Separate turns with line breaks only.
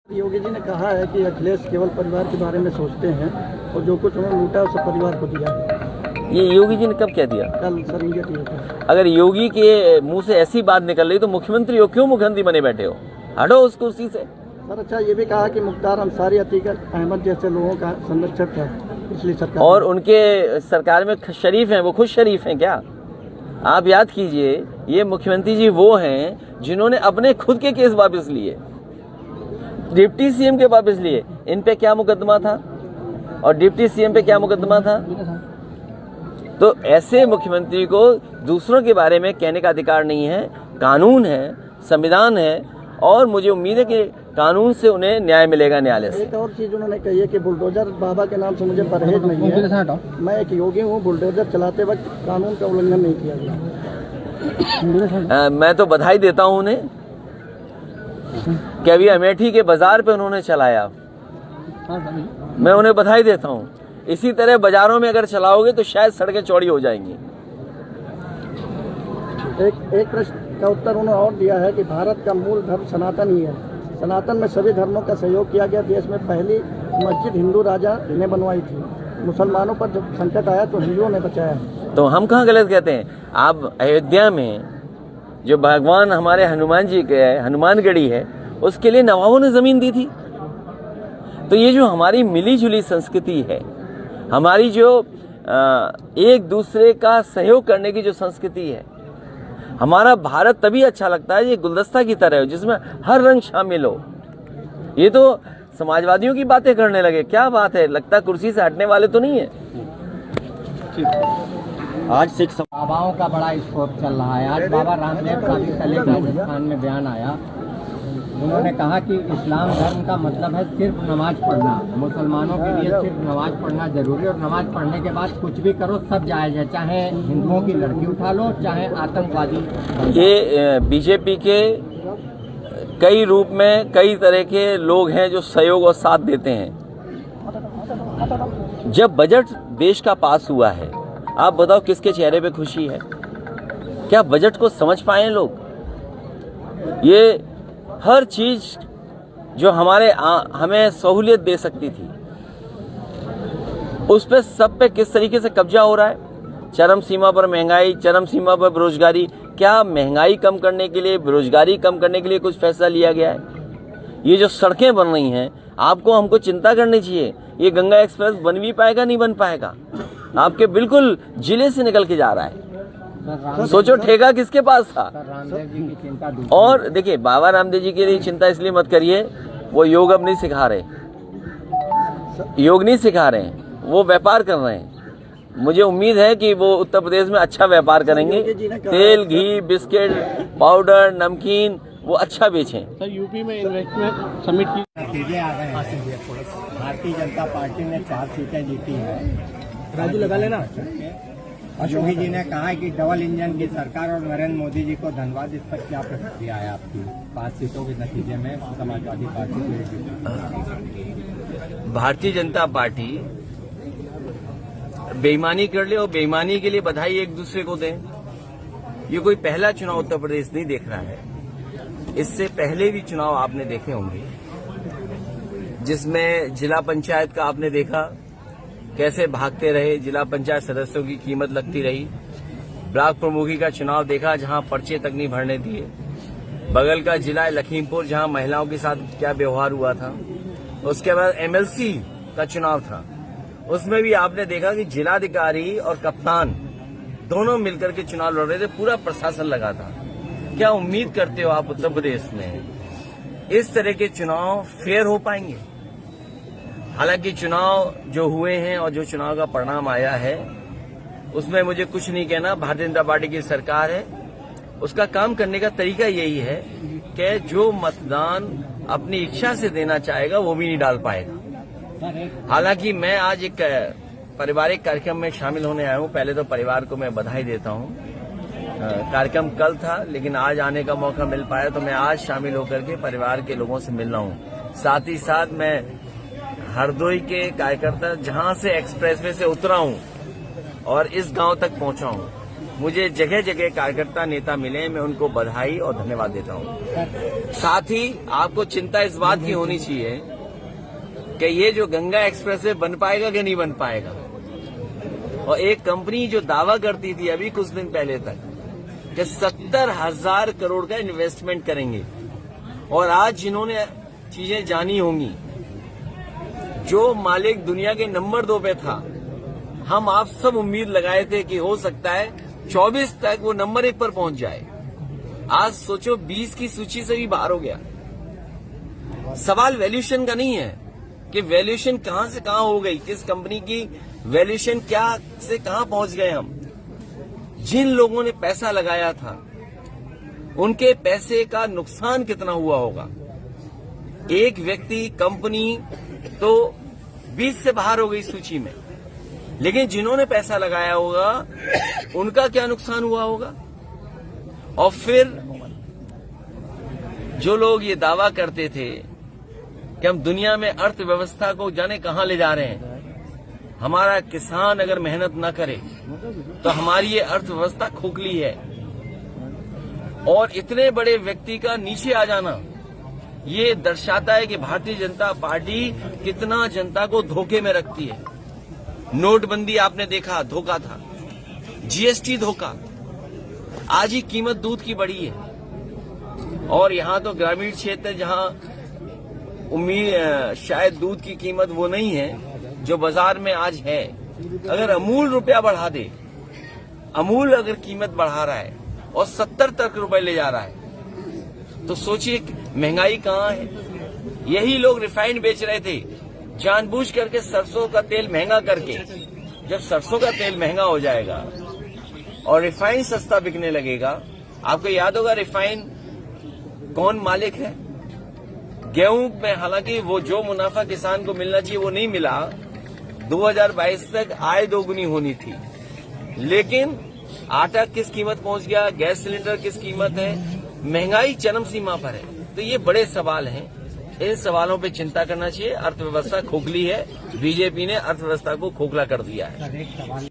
योगी जी ने कहा है कि अखिलेश केवल परिवार के बारे में सोचते हैं और जो कुछ उन्होंने लूटा है उसे परिवार को दिया है।
ये योगी जी ने कब कह दिया?
कल सर इंडिया टीवी पर।
अगर योगी के मुंह से ऐसी बात निकल रही तो मुख्यमंत्री हो, क्यों मुख्यमंत्री बने बैठे हो? हटो उस कुर्सी से।
सर अच्छा ये भी कहा कि मुख्तार अंसारी, अतीक अहमद जैसे लोगों का संरक्षक है पिछली सरकार
और उनके सरकार में शरीफ हैं, वो खुद शरीफ हैं क्या? आप याद कीजिए, ये मुख्यमंत्री जी वो हैं जिन्होंने अपने खुद के केस वापस लिए, डिप्टी सीएम के वापस लिए। इन पे क्या मुकदमा था और डिप्टी सीएम पे क्या मुकदमा था? तो ऐसे मुख्यमंत्री को दूसरों के बारे में कहने का अधिकार नहीं है। कानून है, संविधान है और मुझे उम्मीद है कि कानून से उन्हें न्याय मिलेगा, न्यायालय से।
एक और चीज उन्होंने कही है कि बुलडोजर बाबा के नाम से मुझे परहेज नहीं है, मैं एक योगी हूँ, बुलडोजर चलाते वक्त कानून का उल्लंघन नहीं किया गया।
मैं तो बधाई देता हूँ उन्हें कि अभी अमेठी के बाजार पे उन्होंने चलाया, मैं उन्हें बधाई देता हूँ। इसी तरह बाजारों में अगर चलाओगे तो शायद सड़कें चौड़ी हो जाएंगी।
एक प्रश्न का उत्तर उन्होंने और दिया है कि भारत का मूल धर्म सनातन ही है, सनातन में सभी धर्मों का सहयोग किया गया। देश में पहली मस्जिद हिंदू राजा ने बनवाई थी, मुसलमानों पर जब संकट आया तो हिंदुओं ने बचाया।
तो हम कहाँ गलत कहते हैं? आप अयोध्या में जो भगवान हमारे हनुमान जी के हनुमानगढ़ी है, उसके लिए नवाबों ने जमीन दी थी। तो ये जो हमारी मिली जुली संस्कृति है, हमारी जो एक दूसरे का सहयोग करने की जो संस्कृति है, हमारा भारत तभी अच्छा लगता है ये गुलदस्ता की तरह हो जिसमें हर रंग शामिल हो। ये तो समाजवादियों की बातें करने लगे, क्या बात है? लगता कुर्सी से हटने वाले तो नहीं है।
आज सिख बाबाओं का बड़ा स्कोप चल रहा है। आज बाबा रामदेव का भी कल राजस्थान में बयान आया, उन्होंने कहा कि इस्लाम धर्म का मतलब है सिर्फ नमाज पढ़ना, मुसलमानों के लिए सिर्फ नमाज पढ़ना जरूरी और नमाज पढ़ने के बाद कुछ भी करो सब जायज है, चाहे हिंदुओं की लड़की उठा लो, चाहे आतंकवादी।
ये बीजेपी के कई रूप में कई तरह के लोग हैं जो सहयोग और साथ देते हैं। जब बजट देश का पास हुआ है, आप बताओ किसके चेहरे पे खुशी है? क्या बजट को समझ पाए लोग? ये हर चीज जो हमें सहूलियत दे सकती थी, उस पे सब पे किस तरीके से कब्जा हो रहा है। चरम सीमा पर महंगाई, चरम सीमा पर बेरोजगारी। क्या महंगाई कम करने के लिए, बेरोजगारी कम करने के लिए कुछ फैसला लिया गया है? ये जो सड़कें बन रही हैं, आपको हमको चिंता करनी चाहिए। ये गंगा एक्सप्रेस बन भी पाएगा, नहीं बन पाएगा? आपके बिल्कुल जिले से निकल के जा रहा है। सोचो ठेका किसके पास था?
रामदेव जी की चिंता।
और देखिए, बाबा रामदेव जी के लिए चिंता इसलिए मत करिए, वो योग अब नहीं सिखा रहे, योग नहीं सिखा रहे हैं, वो व्यापार कर रहे हैं। मुझे उम्मीद है कि वो उत्तर प्रदेश में अच्छा व्यापार करेंगे। तेल, घी, बिस्किट, पाउडर, नमकीन वो अच्छा बेचें।
सर यूपी में इन्वेस्टमेंट समिट की
नतीजे आ गए हैं। भारतीय जनता पार्टी ने 4 सीटें जीती हैं।
राजू लगा लेना।
योगी जी ने कहा है कि डबल इंजन की सरकार और नरेंद्र मोदी जी को धन्यवाद। इस पर क्या प्रतिक्रिया है आपकी? 5 सीटों के नतीजे में समाजवादी पार्टी को।
भारतीय जनता पार्टी बेईमानी कर ले और बेईमानी के लिए बधाई एक दूसरे को दें। ये कोई पहला चुनाव उत्तर प्रदेश नहीं देख रहा है। इससे पहले भी चुनाव आपने देखे होंगे, जिसमें जिला पंचायत का आपने देखा कैसे भागते रहे, जिला पंचायत सदस्यों की कीमत लगती रही। ब्लॉक प्रमुखी का चुनाव देखा, जहां पर्चे तक नहीं भरने दिए। बगल का जिला लखीमपुर, जहां महिलाओं के साथ क्या व्यवहार हुआ था। उसके बाद एमएलसी का चुनाव था, उसमें भी आपने देखा कि जिलाधिकारी और कप्तान दोनों मिलकर के चुनाव लड़ रहे थे, पूरा प्रशासन लगा था। क्या उम्मीद करते हो आप उत्तर प्रदेश में इस तरह के चुनाव फेयर हो पाएंगे? हालांकि चुनाव जो हुए हैं और जो चुनाव का परिणाम आया है, उसमें मुझे कुछ नहीं कहना। भारतीय जनता पार्टी की सरकार है, उसका काम करने का तरीका यही है कि जो मतदान अपनी इच्छा से देना चाहेगा वो भी नहीं डाल पाएगा। हालांकि मैं आज एक पारिवारिक कार्यक्रम में शामिल होने आया हूं। पहले तो परिवार को मैं बधाई देता हूं। कार्यक्रम कल था, लेकिन आज आने का मौका मिल पाया, तो मैं आज शामिल होकर के परिवार के लोगों से मिल रहा हूं। साथ ही साथ मैं हरदोई के कार्यकर्ता, जहां से एक्सप्रेसवे से उतरा हूं और इस गांव तक पहुंचा हूं, मुझे जगह जगह कार्यकर्ता नेता मिले, मैं उनको बधाई और धन्यवाद देता हूं। साथ ही आपको चिंता इस बात की होनी चाहिए कि ये जो गंगा एक्सप्रेसवे बन पाएगा कि नहीं बन पाएगा। और एक कंपनी जो दावा करती थी अभी कुछ दिन पहले तक कि 70,000 करोड़ का इन्वेस्टमेंट करेंगे, और आज जिन्होंने चीजें जानी होंगी, जो मालिक दुनिया के नंबर 2 पे था, हम आप सब उम्मीद लगाए थे कि हो सकता है 24 तक वो नंबर 1 पर पहुंच जाए। आज सोचो 20 की सूची से भी बाहर हो गया। सवाल वैल्यूएशन का नहीं है कि वैल्यूएशन कहां से कहां हो गई, किस कंपनी की वैल्यूएशन क्या से कहां पहुंच गए हम। जिन लोगों ने पैसा लगाया था उनके पैसे का नुकसान कितना हुआ होगा। एक व्यक्ति, कंपनी तो 20 से बाहर हो गई सूची में, लेकिन जिन्होंने पैसा लगाया होगा उनका क्या नुकसान हुआ होगा। और फिर जो लोग ये दावा करते थे कि हम दुनिया में अर्थव्यवस्था को जाने कहां ले जा रहे हैं, हमारा किसान अगर मेहनत न करे तो हमारी ये अर्थव्यवस्था खोखली है, और इतने बड़े व्यक्ति का नीचे आ जाना ये दर्शाता है कि भारतीय जनता पार्टी कितना जनता को धोखे में रखती है। नोटबंदी आपने देखा, धोखा था। जीएसटी धोखा। आज ही कीमत दूध की बढ़ी है, और यहां तो ग्रामीण क्षेत्र जहां उम्मीद शायद दूध की कीमत वो नहीं है जो बाजार में आज है। अगर अमूल रुपया बढ़ा दे, अमूल अगर कीमत बढ़ा रहा है और 70 तक रुपए ले जा रहा है, तो सोचिए महंगाई कहां है। यही लोग रिफाइंड बेच रहे थे जानबूझ करके, सरसों का तेल महंगा करके। जब सरसों का तेल महंगा हो जाएगा और रिफाइंड सस्ता बिकने लगेगा, आपको याद होगा रिफाइंड कौन मालिक है। गेहूं में हालांकि वो जो मुनाफा किसान को मिलना चाहिए वो नहीं मिला। 2022 तक आय दोगुनी होनी थी, लेकिन आटा किस कीमत पहुंच गया, गैस सिलेंडर किस कीमत है, महंगाई चरम सीमा पर है। तो ये बड़े सवाल हैं, इन सवालों पे चिंता करना चाहिए। अर्थव्यवस्था खोखली है, बीजेपी ने अर्थव्यवस्था को खोखला कर दिया है।